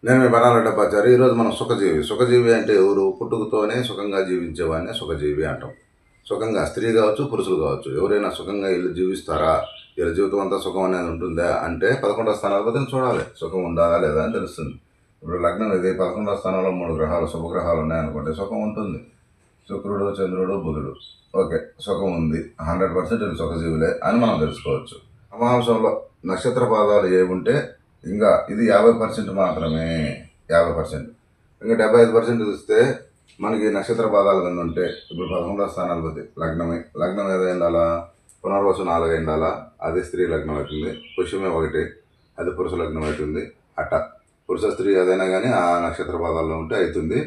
నేను మీ బనాల డబ్బాచారి. ఈరోజు మనం సుఖజీవి. సుఖజీవి అంటే ఎవరు? పుట్టుకతోనే సుఖంగా జీవించేవాడిని సుఖజీవి అంటాం. సుఖంగా స్త్రీ కావచ్చు, పురుషులు కావచ్చు. ఎవరైనా సుఖంగా వీళ్ళు జీవిస్తారా? వీళ్ళ జీవితం అంతా సుఖం అనేది ఉంటుందా అంటే 11వ స్థానాధిపతిని చూడాలి. సుఖం ఉందా లేదా అని తెలుస్తుంది. ఇప్పుడు లగ్నం ఇది 11వ స్థానంలో 3 గ్రహాలు శుభగ్రహాలు ఉన్నాయనుకోండి, సుఖం ఉంటుంది. శుక్రుడు, చంద్రుడు, బుధుడు. ఓకే, సుఖం ఉంది. 100% ఇది సుఖజీవులే అని మనం తెలుసుకోవచ్చు. అమాంసంలో నక్షత్ర పాదాలు ఏముంటే ఇంకా ఇది 50% మాత్రమే. 50%. ఇంకా 75% చూస్తే మనకి నక్షత్ర పాదాల కింద ఉంటే ఇప్పుడు 11వ స్థానాధిపతి లగ్నమే. లగ్నం ఏదో ఉండాలా? పునర్వసు 4 ఉండాలా? అది స్త్రీ లగ్నం అవుతుంది. పుష్యమే 1, అది పురుష లగ్నం అవుతుంది. అట్ట పురుష స్త్రీ ఏదైనా కానీ ఆ నక్షత్ర పాదాల్లో ఉంటే అవుతుంది.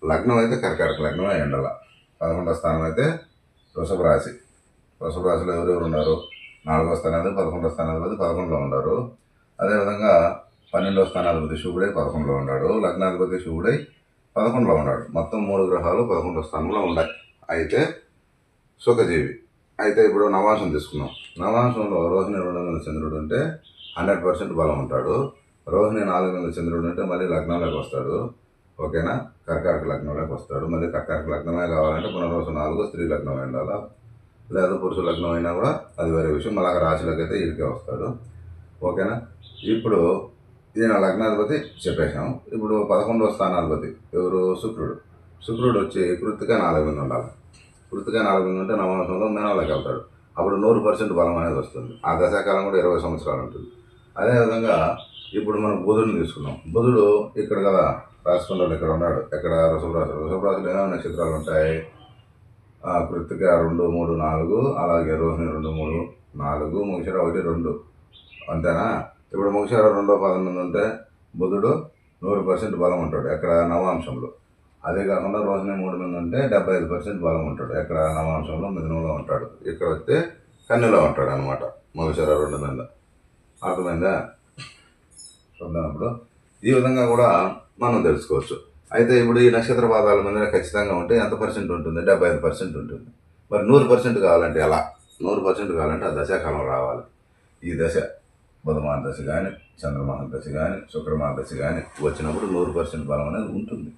లగ్నం అయితే కర్కాటక లగ్నమే ఉండాల. 11వ స్థానం అయితే వృషభ రాశి. వృషభ రాశిలో ఎవరెవరు ఉన్నారు? 4వ స్థానాధిపతి 11వ స్థానాధిపతి 11లో ఉన్నారు. అదేవిధంగా 12వ స్థానాధిపతి శుభుడై 11లో ఉన్నాడు. లగ్నాధిపతి శుభుడై 11లో ఉన్నాడు. మొత్తం 3 గ్రహాలు 11వ స్థానంలో ఉన్నాయి. అయితే సుఖజీవి. అయితే ఇప్పుడు నవాంశం తీసుకున్నాం. నవాంశంలో రోహిణి 2 మీద చంద్రుడు ఉంటే 100% బలం ఉంటాడు. రోహిణి 4 మీద చంద్రుడు ఉంటే మళ్ళీ లగ్నంలోకి వస్తాడు. ఓకేనా? కర్కాటక లగ్నంలోకి వస్తాడు. మళ్ళీ కర్కాటక లగ్నమే కావాలంటే పునర్వసు 4 స్త్రీ లగ్నం ఉండాలా, లేదా పురుష లగ్నం అయినా కూడా అది వేరే విషయం. మళ్ళీ రాశిలోకి అయితే ఈడికే వస్తాడు. ఓకేనా? ఇప్పుడు ఈయన లగ్నాధిపతి చెప్పేశాం. ఇప్పుడు 11వ స్థానాధిపతి ఎవరు? శుక్రుడు. శుక్రుడు వచ్చి కృత్తిక 4 మీద ఉండాలి. కృత్తిక 4 మీద ఉంటే నవమాసంలో మేనాలోకి వెళ్తాడు. అప్పుడు 100% బలం అనేది వస్తుంది. ఆ దశాకాలం కూడా 20 సంవత్సరాలు ఉంటుంది. అదేవిధంగా ఇప్పుడు మనం బుధుడిని తీసుకున్నాం. బుధుడు ఇక్కడ కదా రాశికొండలు ఇక్కడ ఉన్నాడు. ఎక్కడ? వృషభ రాశి. వృషభ రాశిలో ఏమైనా నక్షత్రాలు ఉంటాయి? కృత్తిక 2, 3, 4, అలాగే రోహిణి 2, 3, 4, మృగశిర 1, 2. అంతేనా? ఇప్పుడు మృగశిర 2వ పాదం మీద ఉంటే బుధుడు 100% బలం ఉంటాడు. ఎక్కడ? నవాంశంలో. అదే కాకుండా రోహిణి 3 మీద ఉంటే 75% బలం ఉంటాడు. ఎక్కడ? నవాంశంలో మిథునంలో ఉంటాడు. ఇక్కడ వస్తే కన్యలో ఉంటాడు అనమాట. మృగశిర 2 మీద. అర్థమైందా? చూద్దాం ఇప్పుడు. ఈ విధంగా కూడా మనం తెలుసుకోవచ్చు. అయితే ఇప్పుడు ఈ నక్షత్ర పాదాల మీద ఖచ్చితంగా ఉంటే ఎంత పర్సెంట్ ఉంటుంది? 75% ఉంటుంది. మరి 100% కావాలంటే ఎలా? 100% కావాలంటే ఆ దశాకాలం రావాలి. ఈ దశ బుధమాన దశ కానీ, చంద్రమాన దశ కానీ, శుక్రమాన దశ కానీ వచ్చినప్పుడు 100% బలం అనేది ఉంటుంది.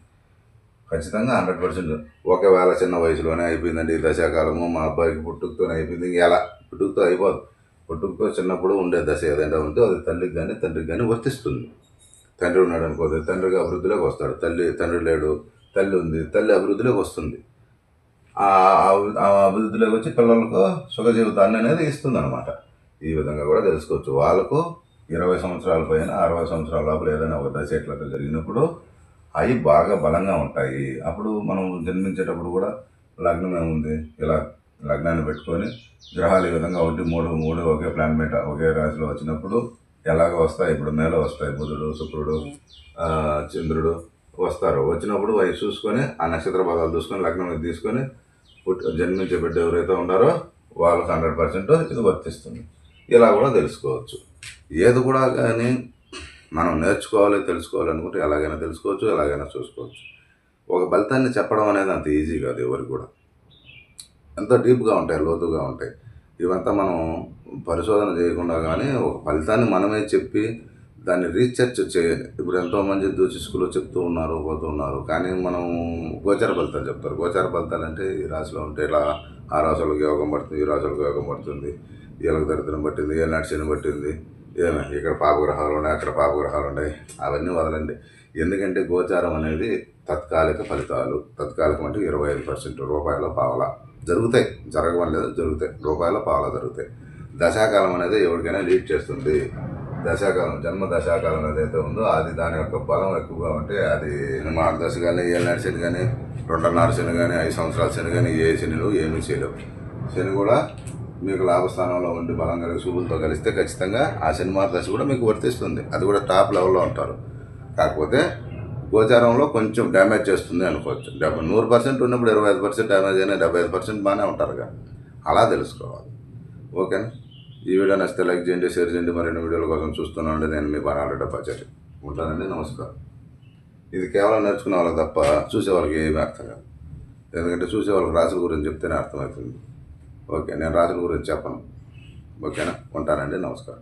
ఖచ్చితంగా 100%. ఒకవేళ చిన్న వయసులోనే అయిపోయిందండి ఈ దశాకాలము, మా అబ్బాయికి పుట్టుకతోనే అయిపోయింది, ఎలా? పుట్టుకతో అయిపోదు. పుట్టుకతో చిన్నప్పుడు ఉండే దశ ఏదైనా ఉంటే అది తల్లికి కానీ తండ్రికి కానీ వర్తిస్తుంది. తండ్రి ఉన్నాడు అనుకోదు, తండ్రికి అభివృద్ధిలోకి వస్తాడు. తండ్రి లేడు, తల్లి ఉంది, తల్లి అభివృద్ధిలోకి వస్తుంది. ఆ అభివృద్ధిలోకి వచ్చి పిల్లలకు సుఖ జీవితాన్ని అనేది ఇస్తుంది అనమాట. ఈ విధంగా కూడా తెలుసుకోవచ్చు. వాళ్ళకు 20 సంవత్సరాల పైన 60 సంవత్సరాల లోపల ఏదైనా ఒక దశ ఎట్లా జరిగినప్పుడు అవి బాగా బలంగా ఉంటాయి. అప్పుడు మనం జన్మించేటప్పుడు కూడా లగ్నం ఏముంది, ఇలా లగ్నాన్ని పెట్టుకొని గ్రహాలు ఈ విధంగా 1, 3, 3 ఒకే ప్లానెట్ ఒకే రాశిలో వచ్చినప్పుడు ఎలాగ వస్తాయి? ఇప్పుడు మేలో వస్తాయి. బుధుడు, శుక్రుడు, చంద్రుడు వస్తారు. వచ్చినప్పుడు అవి చూసుకొని ఆ నక్షత్ర భాగాలు చూసుకొని లగ్నం ఇది తీసుకొని జన్మించే బిడ్డ ఎవరైతే ఉన్నారో వాళ్ళకి 100% ఇది వర్తిస్తుంది. ఇలా కూడా తెలుసుకోవచ్చు. ఏది కూడా కానీ మనం నేర్చుకోవాలి, తెలుసుకోవాలి అనుకుంటే ఎలాగైనా తెలుసుకోవచ్చు, ఎలాగైనా చూసుకోవచ్చు. ఒక ఫలితాన్ని చెప్పడం అనేది అంత ఈజీ కాదు ఎవరికి కూడా. ఎంతో డీప్గా ఉంటాయి, లోతుగా ఉంటాయి. ఇవంతా మనం పరిశోధన చేయకుండా కానీ ఒక ఫలితాన్ని మనమే చెప్పి దాన్ని రీసెర్చ్ చేయాలి. ఇప్పుడు ఎంతోమంది జ్యోతిష్కులు చెప్తూ ఉన్నారు, పోతున్నారు. కానీ మనం గోచార ఫలితాలు చెప్తారు. గోచార ఫలితాలు అంటే ఈ రాశిలో ఉంటే ఇలా ఆ రాశులకు యోగం పడుతుంది, ఈ రాశులకు యోగం పడుతుంది, వీళ్ళకి దరిద్రం పట్టింది, ఏ నడిచిన పట్టింది, ఏమే ఇక్కడ పాపగ్రహాలు ఉన్నాయి, అక్కడ పాపగ్రహాలు ఉన్నాయి, అవన్నీ వదలండి. ఎందుకంటే గోచారం అనేది తాత్కాలిక ఫలితాలు. తాత్కాలికం అంటే 25% రూపాయల పావలా జరుగుతాయి. జరగడం లేదు, జరుగుతాయి. రూపాయల పావలా జరుగుతాయి. దశాకాలం అనేది ఎవరికైనా లీడ్ చేస్తుంది. దశాకాలం, జన్మ దశాకాలం ఏదైతే ఉందో అది దాని యొక్క బలం ఎక్కువగా ఉంటే అది మార్గదశ కానీ, ఏళ్ళ శని కానీ, 2.5 శని కానీ, 5 సంవత్సరాల శని కానీ, ఏ శనిలు ఏమీ చేయలేవు. శని కూడా మీకు లాభస్థానంలో ఉండి బలం కలిగి శుభులతో కలిస్తే ఖచ్చితంగా ఆ శనివార దశ కూడా మీకు వర్తిస్తుంది. అది కూడా టాప్ లెవెల్లో ఉంటారు. కాకపోతే గోచారంలో కొంచెం డ్యామేజ్ చేస్తుంది అనుకోవచ్చు. 100% ఉన్నప్పుడు 25% డ్యామేజ్ అయినా 75% బాగానే ఉంటారుగా. అలా తెలుసుకోవాలి. ఓకేనా? ఈ వీడియో నచ్చితే లైక్ చేయండి, షేర్ చేయండి. మరిన్ని వీడియోల కోసం చూస్తున్నాండి. నేను మీ బనాల డబ్బాచారి. ఉంటానండి. నమస్కారం. ఇది కేవలం నేర్చుకునే వాళ్ళకి తప్ప చూసే వాళ్ళకి ఏమీ అర్థం కాదు. ఎందుకంటే చూసే వాళ్ళకి రాశుల గురించి చెప్తేనే అర్థమవుతుంది. ఓకే, నేను రాశుల గురించి చెప్పను. ఓకేనా? ఉంటానండి. నమస్కారం.